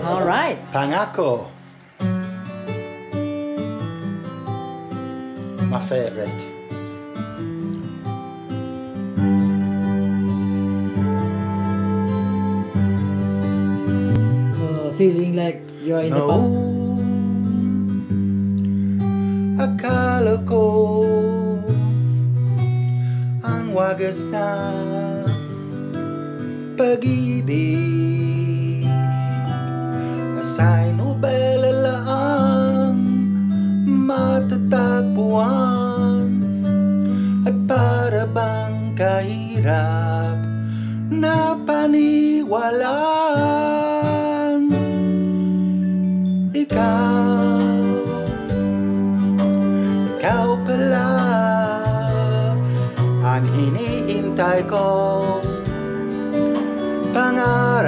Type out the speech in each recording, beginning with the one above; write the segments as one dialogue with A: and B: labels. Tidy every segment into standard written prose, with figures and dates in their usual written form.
A: All right.
B: Pangako. My favorite.
A: Feeling like you're in the pub.
B: Akala ko ang wagas na pag-ibig asa'y nobela lang matatagpuan at para bang kahirap na paniwalaan. Ikaw pala ang hinihintay kong pangarap.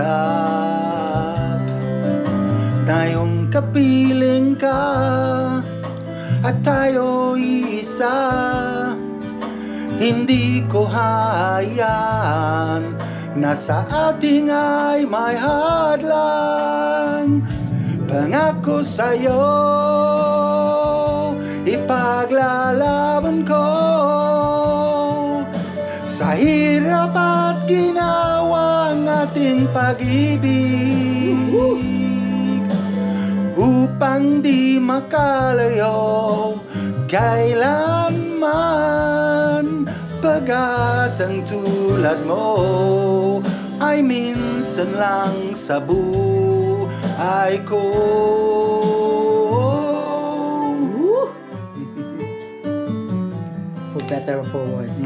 B: Tayong kapiling ka at tayo'y isa. Hindi ko hayaan na sa ating ay may hadlang. Pangako sa'yo, ipaglalaban ko sa hirap at ginawang ating pag-ibig upang di makalayo kailanman. Pagkat ang tulad mo ay minsan lang sa buhay ko.
A: For better or for worse.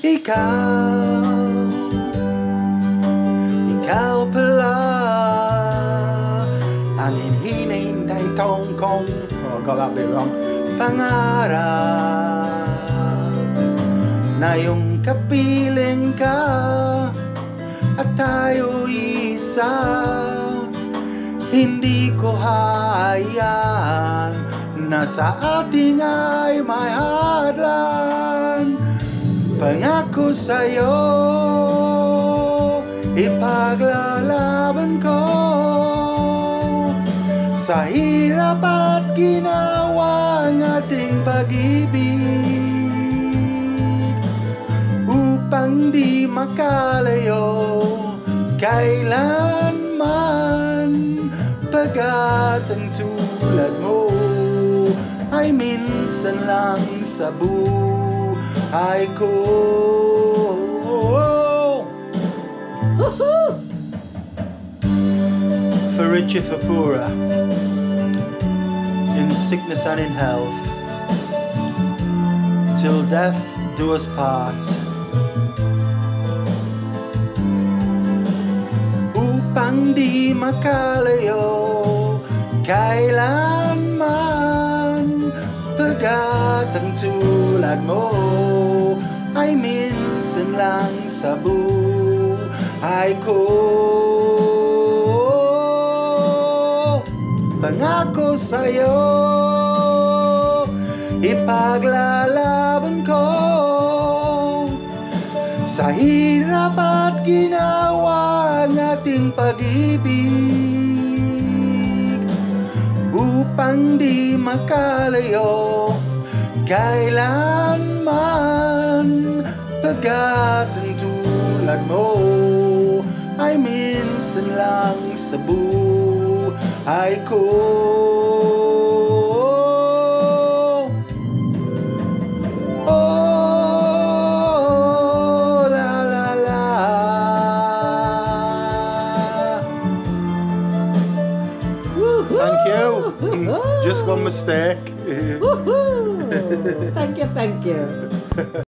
B: Ikaw pala ang hinihintay kong got that bit wrong. Pangarap na yung kapiling ka at tayo'y isa. Hindi ko hayaan na sa ating ay may hadlang. Pangako sa'yo, ipaglalaban ko sa hirap at ginawa ng ating pag-ibig upang di makalayo kailanman. Pagkat ang tulad mo ay minsan lang sa buhay ko. For richer, for poorer, in sickness and in health, till death do us part. Upang di makalayo kailanman. Pagkat ang tulad mo ay minsan lang sa buhay ko. Pangako sa'yo, ipaglalaban ko sa hirap at ginawa ng ating pag-ibig upang di makalayo kailanman. Pagkat ang tulad mo ay minsan lang sa buhay ko. Oh, la la la. Thank you. Just one mistake.
A: Thank you, thank you.